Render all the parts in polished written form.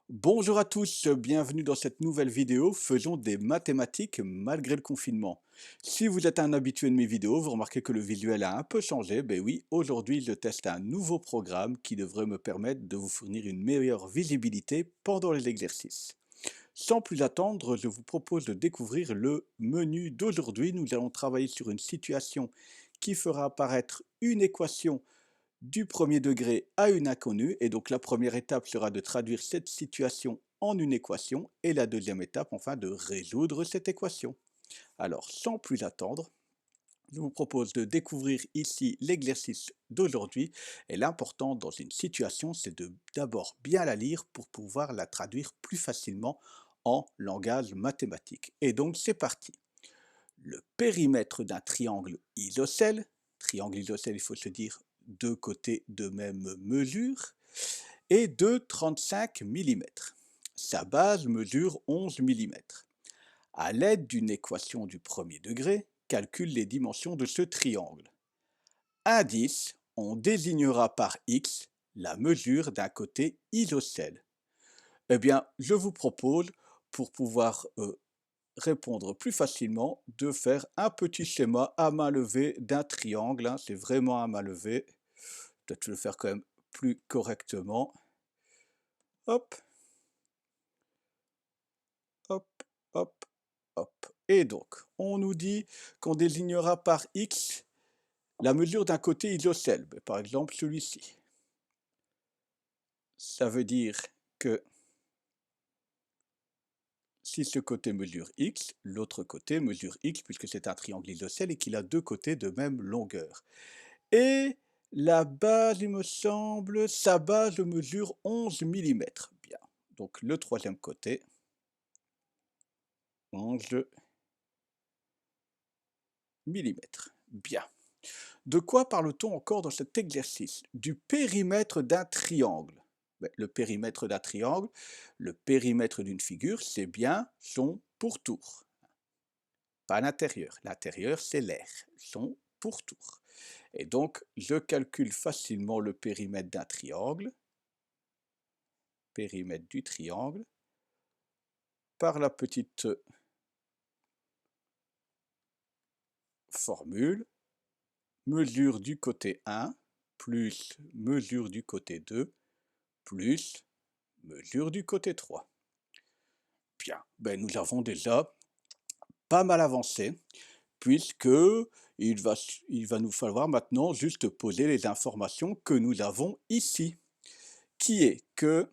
Bonjour à tous, bienvenue dans cette nouvelle vidéo. Faisons des mathématiques malgré le confinement. Si vous êtes un habitué de mes vidéos, vous remarquez que le visuel a un peu changé. Ben oui, aujourd'hui je teste un nouveau programme qui devrait me permettre de vous fournir une meilleure visibilité pendant les exercices. Sans plus attendre, je vous propose de découvrir le menu d'aujourd'hui. Nous allons travailler sur une situation qui fera apparaître une équation du premier degré à une inconnue. Et donc la première étape sera de traduire cette situation en une équation et la deuxième étape, enfin, de résoudre cette équation. Alors, sans plus attendre, je vous propose de découvrir ici l'exercice d'aujourd'hui. Et l'important dans une situation, c'est de d'abord bien la lire pour pouvoir la traduire plus facilement en langage mathématique. Et donc, c'est parti. Le périmètre d'un triangle isocèle, il faut se dire deux côtés de même mesure, est de 35 mm. Sa base mesure 11 mm. À l'aide d'une équation du premier degré, calcule les dimensions de ce triangle. Indice, on désignera par x la mesure d'un côté isocèle. Eh bien, je vous propose, pour pouvoir répondre plus facilement, de faire un petit schéma à main levée d'un triangle, hein. C'est vraiment à main levée. Peut-être le faire quand même plus correctement. Hop, hop, hop, hop. Et donc, on nous dit qu'on désignera par x la mesure d'un côté isocèle, par exemple celui-ci. Ça veut dire que si ce côté mesure x, l'autre côté mesure x, puisque c'est un triangle isocèle et qu'il a deux côtés de même longueur. Et la base, il me semble, sa base mesure 11 mm. Bien. Donc le troisième côté, 11 mm. Bien. De quoi parle-t-on encore dans cet exercice? Du périmètre d'un triangle. Le périmètre d'un triangle, le périmètre d'une figure, c'est bien son pourtour. Pas l'intérieur. L'intérieur, c'est l'air. Son pourtour. Et donc, je calcule facilement le périmètre d'un triangle, périmètre du triangle, par la petite formule, mesure du côté 1 plus mesure du côté 2 plus mesure du côté 3. Bien, nous avons déjà pas mal avancé, puisque il va nous falloir maintenant juste poser les informations que nous avons ici, qui est que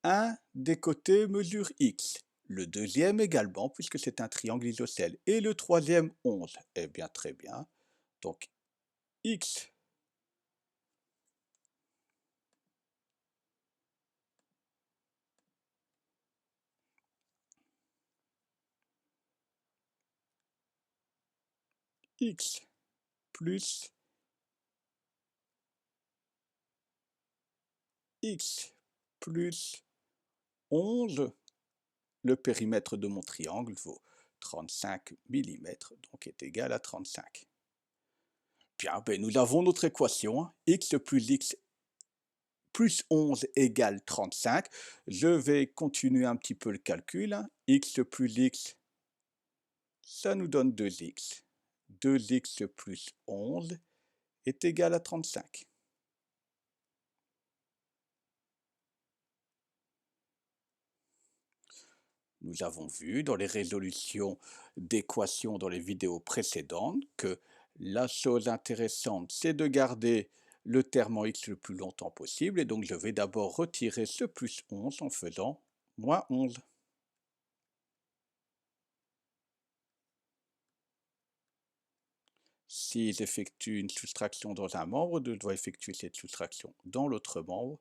un des côtés mesure x, le deuxième également, puisque c'est un triangle isocèle, et le troisième 11. Eh bien, très bien. Donc, x x plus x plus 11, le périmètre de mon triangle vaut 35 mm, donc est égal à 35. Bien, nous avons notre équation, hein. X plus 11 égale 35. Je vais continuer un petit peu le calcul, hein. X plus x, ça nous donne 2x. 2x plus 11 est égal à 35. Nous avons vu dans les résolutions d'équations dans les vidéos précédentes que la chose intéressante, c'est de garder le terme en x le plus longtemps possible. Et donc, je vais d'abord retirer ce plus 11 en faisant moins 11. Si j'effectue une soustraction dans un membre, je dois effectuer cette soustraction dans l'autre membre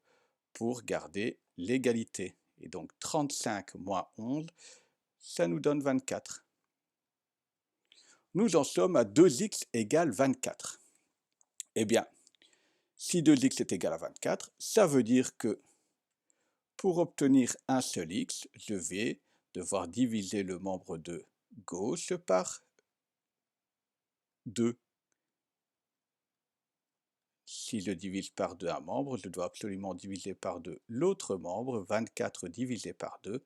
pour garder l'égalité. Et donc, 35 moins 11, ça nous donne 24. Nous en sommes à 2x égale 24. Eh bien, si 2x est égal à 24, ça veut dire que pour obtenir un seul x, je vais devoir diviser le membre de gauche par 2. Si je divise par 2 un membre, je dois absolument diviser par 2 l'autre membre. 24 divisé par 2,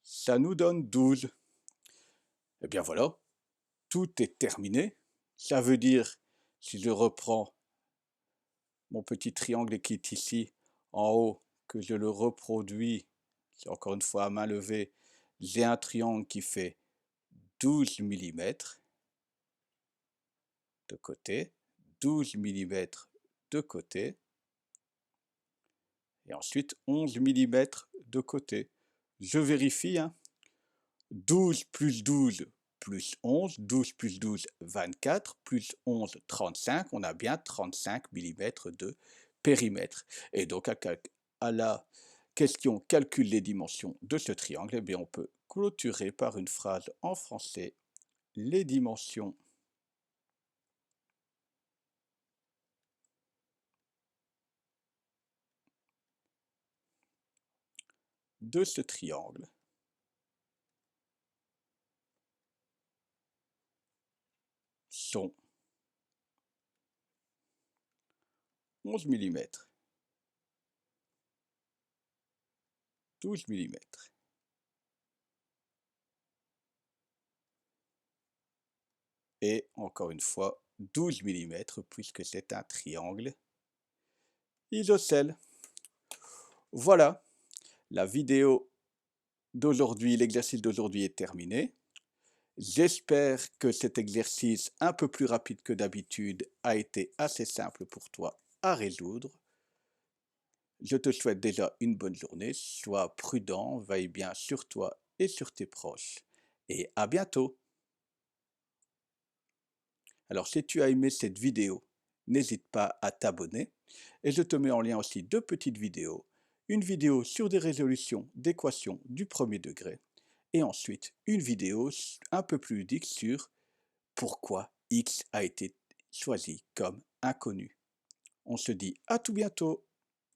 ça nous donne 12. Et bien voilà, tout est terminé. Ça veut dire, si je reprends mon petit triangle qui est ici en haut, que je le reproduis, c'est encore une fois à main levée, j'ai un triangle qui fait 12 mm de côté, 12 mm de côté, et ensuite 11 mm de côté. Je vérifie, hein. 12 plus 12 plus 11, 12 plus 12, 24, plus 11, 35, on a bien 35 mm de périmètre. Et donc à la question calcule les dimensions de ce triangle, eh bien on peut clôturer par une phrase en français. Les dimensions de ce triangle sont 11 mm, 12 mm. Et encore une fois, 12 mm puisque c'est un triangle isocèle. Voilà, la vidéo d'aujourd'hui, l'exercice d'aujourd'hui est terminé. J'espère que cet exercice un peu plus rapide que d'habitude a été assez simple pour toi à résoudre. Je te souhaite déjà une bonne journée, sois prudent, veille bien sur toi et sur tes proches. Et à bientôt! Alors si tu as aimé cette vidéo, n'hésite pas à t'abonner et je te mets en lien aussi deux petites vidéos. Une vidéo sur des résolutions d'équations du premier degré et ensuite une vidéo un peu plus ludique sur pourquoi X a été choisi comme inconnu. On se dit à tout bientôt!